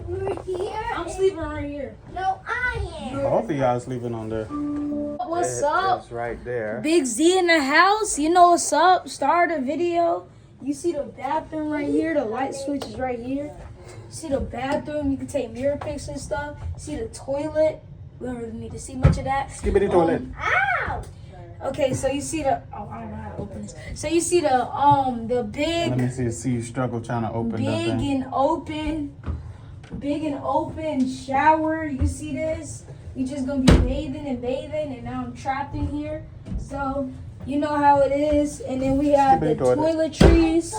We're here. I'm sleeping right here. No, I am. Both of y'all sleeping on there. What's up? It's right there. Big Z in the house. You know what's up? Start a video. You see the bathroom right here. The light switch is right here. See the bathroom. You can take mirror pics and stuff. See the toilet. We don't really need to see much of that. Skibbity toilet. Ow! Okay, so you see the. Oh, I don't know how to open this. So you see the big. Let me see you struggle trying to open Big and open shower. You see this? You just gonna be bathing, and now I'm trapped in here. So you know how it is. And then we have the toiletries.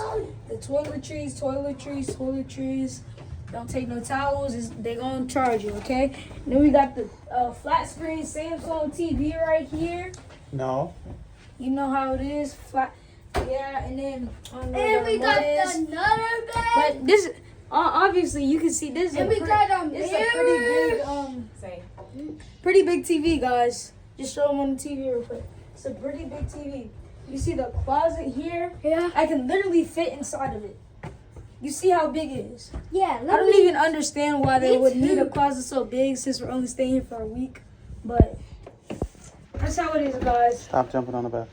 Don't take no towels. They're gonna charge you, okay? And then we got the flat screen Samsung TV right here. No. You know how it is. Flat. Yeah, and then And we got another bed. But this, obviously, you can see this. And we got a This is a pretty big TV, guys. Just show them on the TV real quick. It's a pretty big TV. You see the closet here? Yeah. I can literally fit inside of it. You see how big it is? Yeah. I don't even understand why they would need a closet so big since we're only staying here for a week. But that's how it is, guys. Stop jumping on the bed.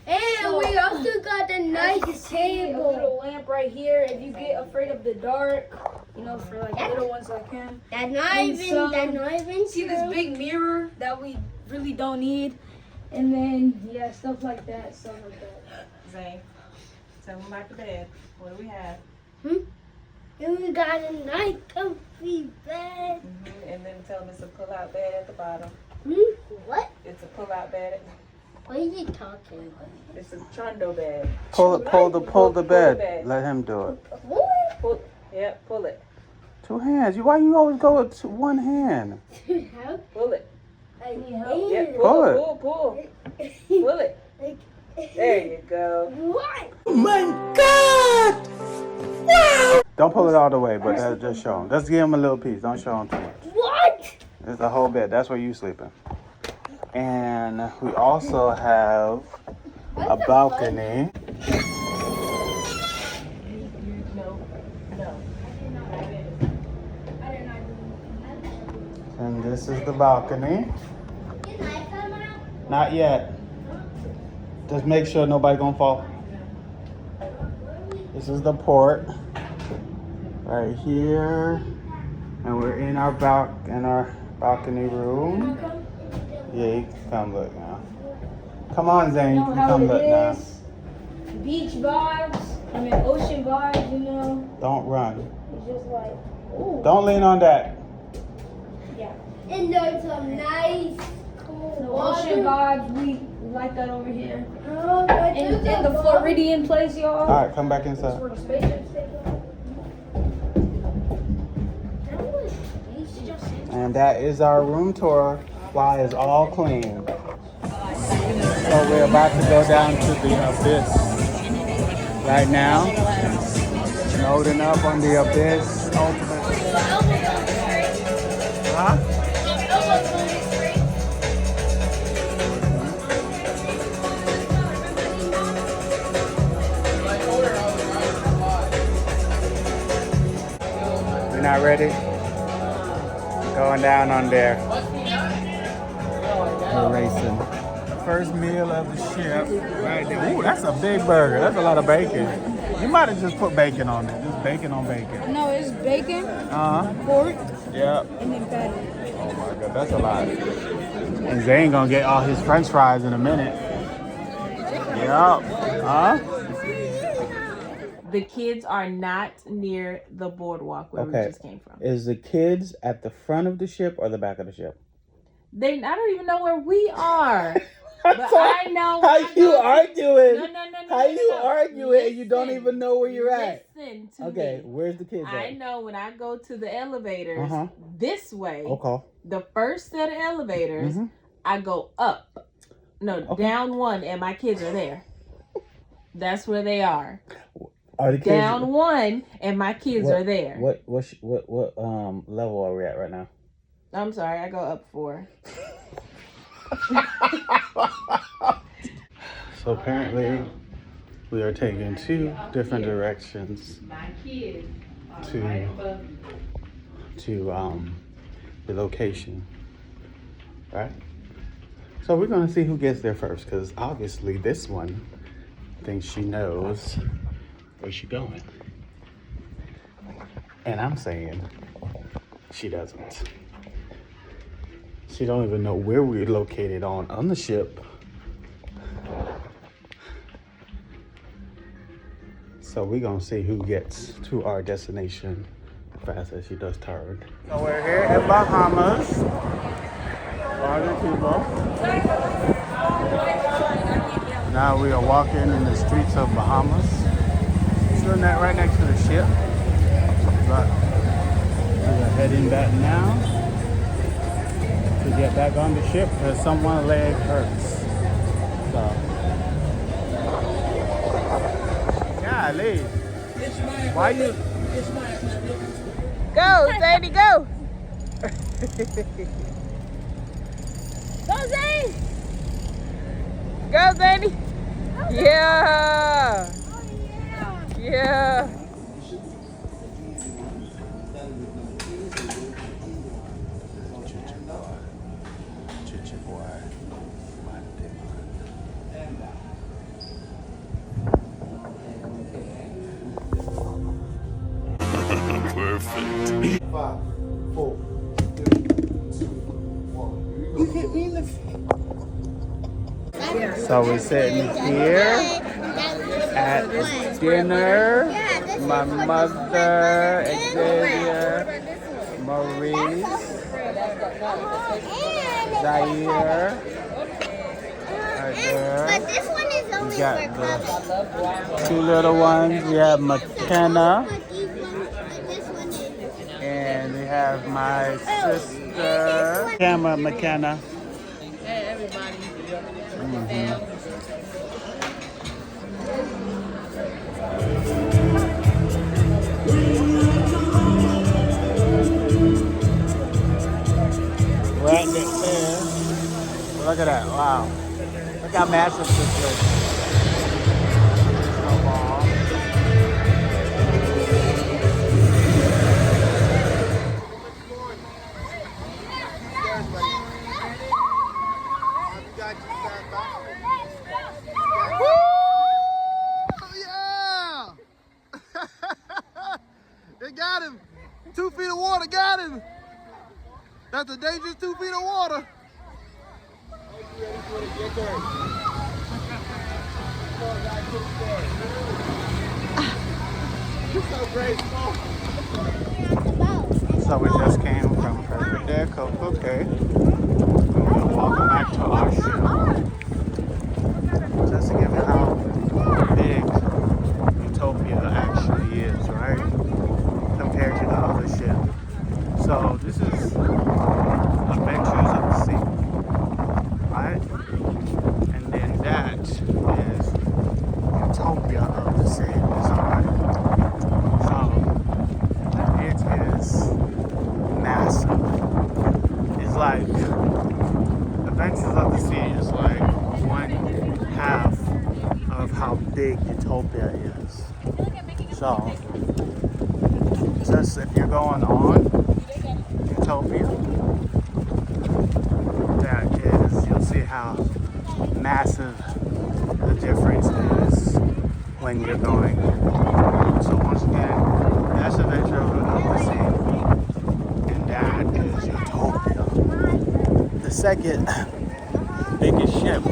And we also got a nice A table. little lamp right here. If you get afraid of the dark, you know, for like little ones like him. That's not And even. so, That's not even. See this true. big mirror that we really don't need, and then yeah, stuff like that. Zay, tell them about the bed. What do we have? And we got a nice comfy bed. And then tell them it's a pull-out bed at the bottom. What? It's a pull-out bed. What are you talking about? It's a trundle bed. Pull the bed. bed. Let him do it. What? Pull. Yep, pull it. Two hands. Why you always go with one hand? Pull it. Yep, What? Pull it. pull. Pull it. There you go. What? Don't pull it all the way, but just show him. Just give him a little piece. Don't show him too much. What? It's the whole bed. That's where you sleeping. And we also have a balcony. And this is the balcony. Can I come out? Not yet. Just make sure nobody gonna fall. This is the port right here, and we're in our balcony room. Yeah, you can come look now. Come on, Zane, You you know can how come it look now. is. Beach vibes. I mean ocean vibes. You know. Don't run. It's just like, ooh. Don't lean on that. Yeah. And there's some nice cool The water. ocean vibes. We like that over here. Oh, but In there's the a Floridian place, y'all. All right, come back That's inside. where the spaceships take off. And that is our room tour. Why is all clean. So we're about to go down to the abyss right now. Loading up on the abyss ultimate. Huh? You're not ready? Going down on there. We're racing. First meal of the ship, right there. Ooh, that's a big burger. That's a lot of bacon. You might have just put bacon on it. Just bacon on bacon. No, it's bacon, pork, Yep. and then patty. Oh my god, that's a lot. And Zane gonna get all his French fries in a minute. Yep. The kids are not near the boardwalk where we just came from. Is the kids at the front of the ship or the back of the ship? I don't even know where we are. But I know. How you arguing? No. How you arguing and you don't even know where you're at? Listen to Okay, me. where's the kids I at? know when I go to the elevators this way, Okay. the first set of elevators, I go up. No, down one, and my kids are there. That's where they are. Are the kids Down one, and my kids are there. What level are we at right now? I'm sorry, I go up 4. So apparently we are taking 2 different directions to the location, right? So we're gonna see who gets there first, because obviously this one thinks she knows where she's going. And I'm saying she doesn't. She don't even know where we're located on the ship. So we're gonna see who gets to our destination fast as she does turn. So we're here in Bahamas. Larger people. Now we are walking in the streets of Bahamas. Still not right next to the ship, but we are heading back now to get back on the ship because someone's leg hurts. So, golly, why you? Go, Zadie, go. Go, Zane! Go, Zadie. Yeah. Yeah. Perfect. 5, 4, 3, 2, 1. You hit me in the face. So we're sitting here at dinner. My mother, Xavier, Maurice, Zaire. But this one is only We got for couples. the 2 little ones. We have McKenna. And we have my sister, Camera McKenna. Hey, everybody. Right there. Look at that. Wow. Look how massive this is. Snowball. Yeah! They got him. 2 feet of water got him. That's a dangerous 2 feet of water. So we just came from CocoCay. We're walking back to our ship. Just to give you how big Utopia actually is, right? Compared to the other ship. So this is Adventures of the Sea, right? And then that is Utopia of the Sea design. So it is massive. It's like Adventures of the Sea is like 1/2 of how big Utopia is. So just if you're going on Utopia, that is, you'll see how massive the difference is when you're going. So once again, that's Adventure of the Sea, and that is Utopia. The second biggest ship